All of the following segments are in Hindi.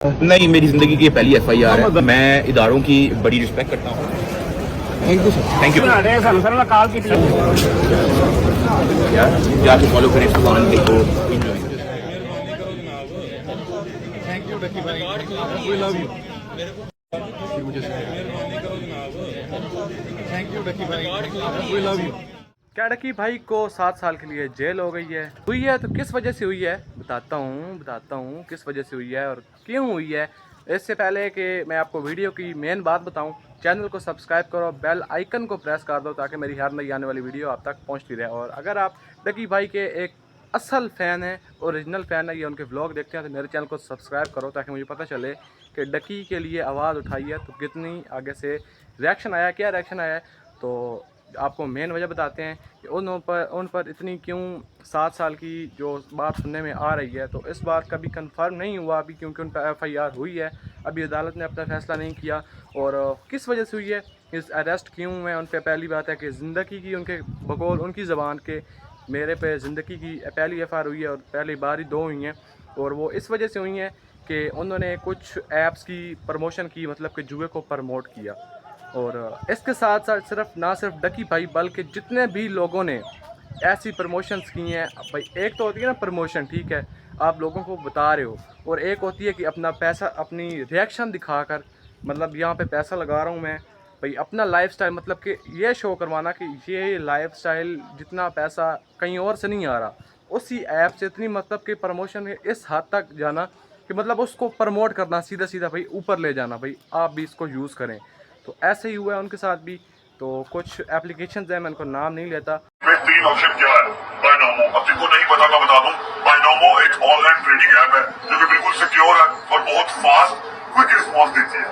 नहीं, मेरी जिंदगी की ये पहली FIR है। मैं इदारों की बड़ी रिस्पेक्ट करता हूँ। Thank you sir. Thank you यार, जाके फॉलो करें इसको आनंद को। थैंक यू डकी भाई, we love you. Thank you Ducky भाई, वी लव यू। क्या डकी भाई को 7 साल के लिए जेल हो गई है तो किस वजह से हुई है बताता हूँ किस वजह से हुई है और क्यों हुई है। इससे पहले कि मैं आपको वीडियो की मेन बात बताऊं, चैनल को सब्सक्राइब करो, बेल आइकन को प्रेस कर दो ताकि मेरी हर नई आने वाली वीडियो आप तक पहुंचती रहे। और अगर आप डकी भाई के एक असल फ़ैन है, ओरिजिनल फ़ैन है, ये उनके व्लॉग देखते हैं तो मेरे चैनल को सब्सक्राइब करो ताकि मुझे पता चले कि डकी के लिए आवाज़ उठाई है तो कितनी आगे से रिएक्शन आया, क्या रिएक्शन आया है। तो आपको मेन वजह बताते हैं कि उन पर इतनी क्यों 7 साल की जो बात सुनने में आ रही है। तो इस बात का भी कंफर्म नहीं हुआ अभी, क्योंकि उन पर FIR हुई है, अभी अदालत ने अपना फैसला नहीं किया। और किस वजह से हुई है, इस अरेस्ट क्यों है उन पर, पहली बात है कि ज़िंदगी की उनके बकौल उनकी ज़बान के मेरे पे ज़िंदगी की पहली FIR हुई है और पहली बार ही 2 हुई हैं। और वो इस वजह से हुई हैं कि उन्होंने कुछ ऐप्स की प्रमोशन की, मतलब कि जुए को प्रमोट किया। और इसके साथ साथ सिर्फ डकी भाई बल्कि जितने भी लोगों ने ऐसी प्रमोशंस की हैं भाई, एक तो होती है ना प्रमोशन, ठीक है, आप लोगों को बता रहे हो, और एक होती है कि अपना पैसा, अपनी रिएक्शन दिखाकर, मतलब यहाँ पे पैसा लगा रहा हूँ मैं भाई, अपना लाइफस्टाइल, मतलब कि ये शो करवाना कि ये लाइफस्टाइल जितना पैसा कहीं और से नहीं आ रहा, उसी ऐप से इतनी, मतलब कि प्रमोशन इस हद तक जाना कि मतलब उसको प्रमोट करना, सीधा सीधा भाई ऊपर ले जाना, भाई आप भी इसको यूज़ करें। तो ऐसे ही हुआ है उनके साथ भी। तो कुछ एप्लीकेशंस हैं, मैं उनको नाम नहीं लेता। बेहतरीन ऑप्शन क्या है? बायनोमो। अब जिनको नहीं पता मैं बता दूं, बायनोमो एक ऑनलाइन ट्रेडिंग ऐप है जो कि बिल्कुल सिक्योर है और बहुत फास्ट क्विक रिस्पॉन्स देती है।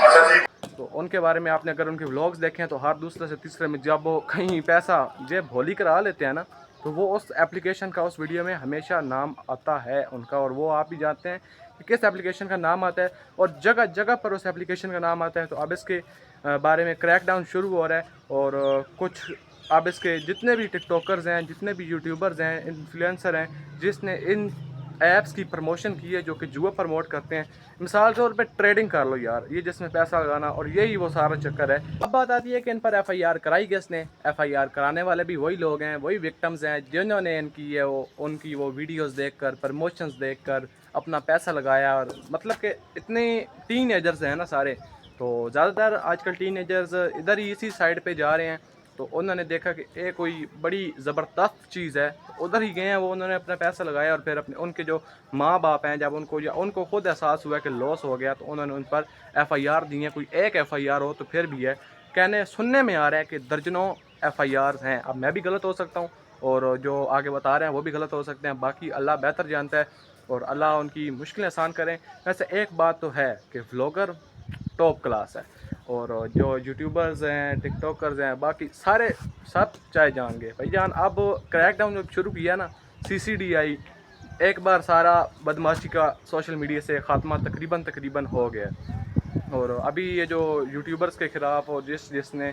अच्छा जी, तो उनके बारे में आपने अगर उनके व्लॉग्स देखें तो हर दूसरे से तीसरे में जब वो कहीं पैसा जेब भोली करा लेते हैं ना, तो वो उस एप्लीकेशन का उस वीडियो में हमेशा नाम आता है उनका। और वो आप भी जानते हैं कि किस एप्लीकेशन का नाम आता है और जगह जगह पर उस एप्लीकेशन का नाम आता है। तो अब इसके बारे में क्रैकडाउन शुरू हो रहा है। और कुछ अब इसके जितने भी टिकटॉकर्स हैं, जितने भी यूट्यूबर्स हैं, इन्फ्लुएंसर हैं, जिसने इन ऐप्स की प्रमोशन की है जो कि जुआ प्रमोट करते हैं, मिसाल के तौर पे ट्रेडिंग कर लो यार, ये जिसमें पैसा लगाना, और यही वो सारा चक्कर है। अब बात आती है कि इन पर FIR कराई किसने। FIR कराने वाले भी वही लोग हैं, वही विक्टिम्स हैं जिन्होंने उनकी वो वीडियोस देखकर, प्रमोशंस देखकर अपना पैसा लगाया। और मतलब कि इतने टीनेजर्स हैं ना सारे, तो ज़्यादातर आजकल टीनेजर्स इधर ही इसी साइड पे जा रहे हैं। तो उन्होंने देखा कि ये कोई बड़ी ज़बरदस्त चीज़ है, तो उधर ही गए हैं वो, उन्होंने अपना पैसा लगाया। और फिर अपने उनके जो माँ बाप हैं, जब उनको खुद एहसास हुआ कि लॉस हो गया, तो उन्होंने उन पर FIR दी है। कोई एक FIR हो तो फिर भी है, कहने सुनने में आ रहा है कि दर्जनों FIRs हैं। अब मैं भी गलत हो सकता हूँ और जो आगे बता रहे हैं वो भी गलत हो सकते हैं, बाकी अल्लाह बेहतर जानता है और अल्लाह उनकी मुश्किलें आसान करें। वैसे एक बात तो है कि व्लॉगर टॉप क्लास है, और जो यूट्यूबर्स हैं, टिकटॉकर्स हैं, बाकी सारे सब चाहे जाएंगे भाईजान। अब क्रैकडाउन जब शुरू किया ना, CCDI, एक बार सारा बदमाशी का सोशल मीडिया से ख़ात्मा तकरीबन हो गया। और अभी ये जो यूट्यूबर्स के ख़िलाफ़ और जिसने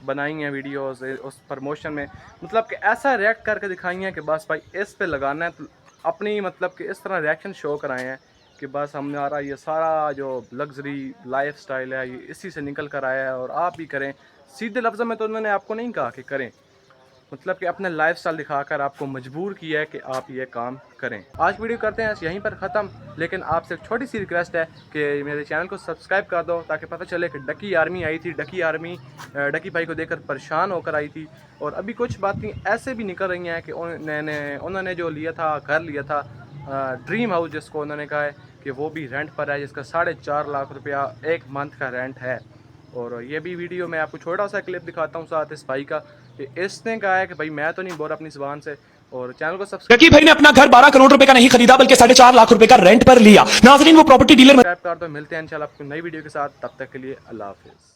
बनाई हैं वीडियोस उस प्रमोशन में, मतलब कि ऐसा रिएक्ट करके दिखाई हैं कि बस भाई इस पे लगाना है, तो अपनी मतलब कि इस तरह रिएक्शन शो कराए हैं कि बस हमारा ये सारा जो लग्जरी लाइफस्टाइल है ये इसी से निकल कर आया है और आप भी करें। सीधे लफ्ज़ों में तो उन्होंने आपको नहीं कहा कि करें, मतलब कि अपने लाइफस्टाइल दिखाकर आपको मजबूर किया है कि आप ये काम करें। आज वीडियो करते हैं यहीं पर ख़त्म, लेकिन आपसे एक छोटी सी रिक्वेस्ट है कि मेरे चैनल को सब्सक्राइब कर दो ताकि पता चले कि डकी आर्मी आई थी, डकी आर्मी डकी भाई को देखकर परेशान होकर आई थी। और अभी कुछ बातें ऐसे भी निकल रही हैं कि उन्होंने जो लिया था, घर लिया था, ड्रीम हाउस जिसको उन्होंने कहा है कि वो भी रेंट पर है, जिसका 4.5 लाख रुपया एक मंथ का रेंट है। और ये भी वीडियो मैं आपको छोटा सा क्लिप दिखाता हूँ साथ इस भाई का, कि इसने कहा है कि भाई मैं तो नहीं बोल रहा अपनी जुबान से। और चैनल को सब्सक्राइब, डकी भाई ने अपना घर 12 करोड़ रुपए का नहीं खरीदा बल्कि 4.5 लाख रुपए का रेंट पर लिया। नाजरीन वो प्रॉपर्टी डीलर कर दो। मिलते हैं इंशाल्लाह आपको नई वीडियो के साथ, तब तक के लिए अल्लाह हाफिज़।